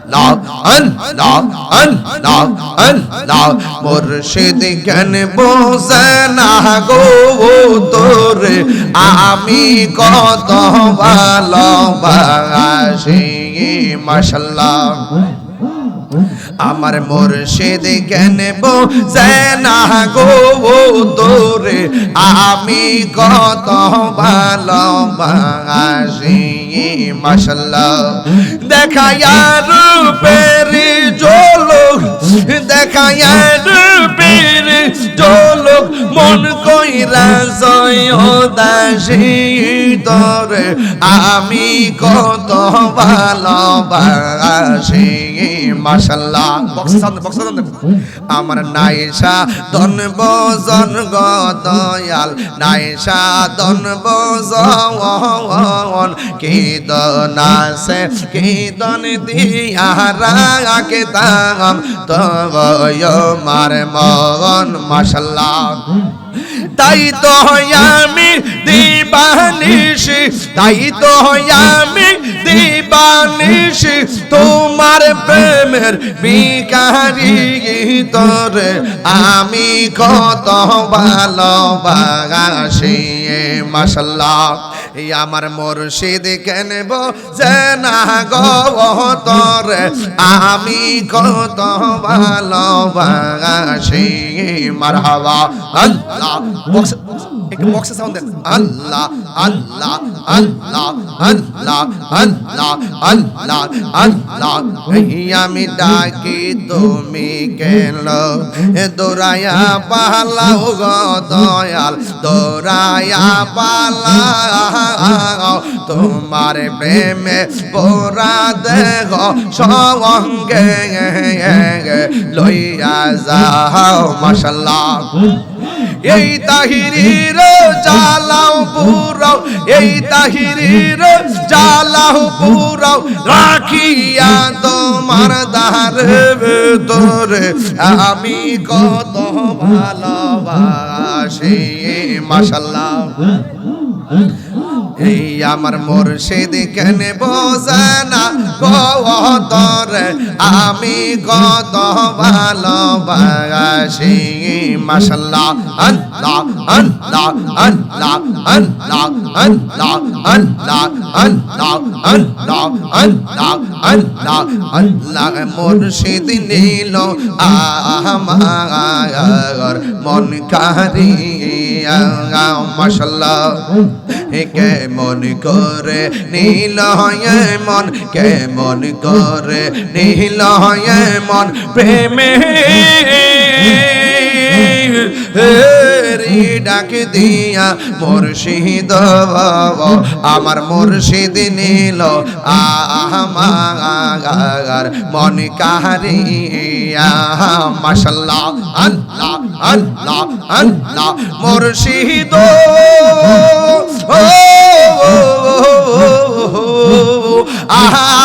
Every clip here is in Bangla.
আল্লাহ আল্লাহ আল্লাহ আল্লাহ মুর্শিদ জ্ঞান বোঝে না গো তোরে আমি কত ভালোবাসি মাশাআল্লাহ আমার মুর্শিদ জ্ঞান বোঝে না গো তোরে আমি কত ভালোবাসি মাশাআল্লাহ দেখায়া রূপের ঝলক দেখায়া রূপের ঝলক মন কইরা জয় দাসী তোরে আমি কত ভালোবাসি মাশাআল্লাহ বক্সান আমার নাইশা দন বজন গো দয়াল নাইশা দন বজন কি দন আছে কি দন দিয়া রাখে তাম তবয় মার মগন মাশাআল্লাহ তাই তো আমি দিবানিশি তাই তো আমি দিবানিশি তোমার প্রেমের বিকারি তোরে আমি কত ভালোবাসি মাশাআল্লাহ এই আমার মুর্শিদ কেন বোঝে না গো তোরে আমি কত ভালোবাসি মারহাবা আল্লাহ একটু বক্সে সাউন্ড দেন আল্লাহ আল্লাহ আল্লাহ আল্লাহ আল্লাহ আল্লাহ আল্লাহ আমি ডাকি তুমি কেন দৌড়াইয়া পালাও গো দয়াল দৌড়াইয়া পালাও তোমার প্রেমে পোরা দেহ সঙ্গে লইয়া যাও মাশাআল্লাহ এই তাহিরির জালাও পুরাও এই তাহিরির জালাও পুরাও রাখিয়া তোমার দ্বার ভিতরে আমি কত ভালোবাসি মাশাআল্লাহ এই আমার মুর্শিদ কেন বোঝে না গো তোরে আমি কত ভালোবাসি মাশাআল্লাহ আল্লাহ আল্লাহ আল্লাহ আল্লাহ আল্লাহ আল্লাহ আল্লাহ আল্লাহ আল্লাহ আল্লাহ আল্লাহ মুর্শিদ নীল আমার মন কারিয়া মাশাআল্লাহ কেমন করে নীল মন কেমন করে নীল মন প্রেমে ডাক দিয়া মুর্শিদ আমার মুর্শিদ নীল আমার মন কারিয়া মাশাআল্লাহ আল্লাহ আল্লাহ আল্লাহ মুর্শিদ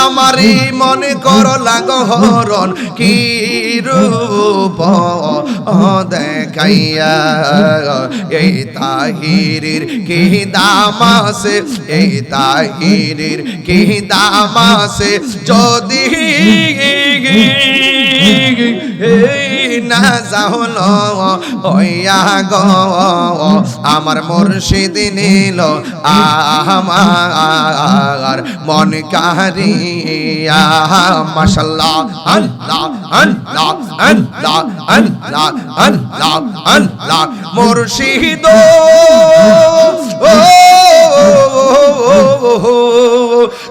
আমারি মনে করলা গহরণ কি রূপ দেখাইয়া এই তাহিরির কি দাম আছে এই তাহিরির কি দাম আছে যদি না যাহল হইয়া গো আমার মুর্শিদ নীল আমার মন কারিয়া মাশাআল্লাহ আল্লাহ আল্লাহ আল্লাহ আল্লাহ আল্লাহ আল্লাহ মুর্শিদ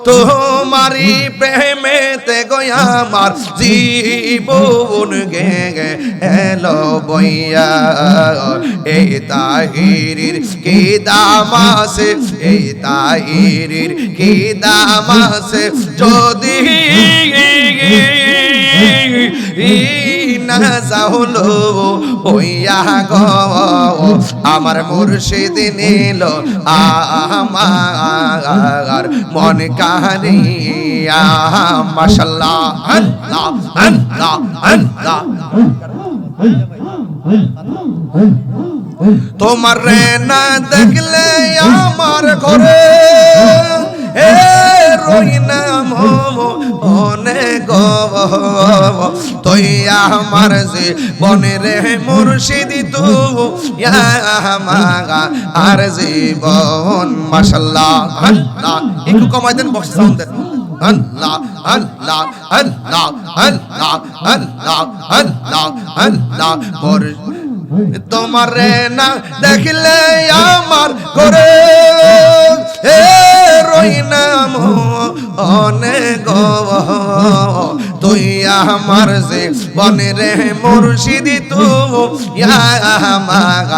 তোমারি প্রেমেতে গো আমার জীবন গে এলো বইয়া এই তাহিরির কি দাম আছে এই তাহিরির কি দাম আছে যদি না যাহলো হইয়া গো আমার মুর্শিদ নীল আমার মন কারিয়া মাশাআল্লাহ আল্লাহ আল্লাহ আল্লাহ তোমার না দেখলে আমার ঘরে হে রই না মনে গো তুই আমার জীবনে রে মুর্শিদ তুই আমার আর জীবন মাশাআল্লাহ আল্লাহ একটু কমাই দেন বক্স সাউন্ড দেন আল্লাহ আল্লাহ আল্লাহ আল্লাহ আল্লাহ আল্লাহ আল্লাহ মোর তোমারে না দেখলে আমার করে হে রই না মনে গো তুই আমার জীবনে রে মুর্শিদ তুই আমার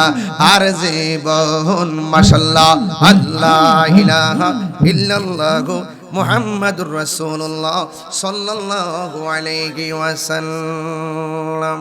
আর জীবন মাশাআল্লাহ আল্লাহ ইলাহা ইল্লাল্লাহ মুহাম্মাদুর রাসূলুল্লাহ সাল্লাল্লাহু আলাইহি ওয়াসাল্লাম।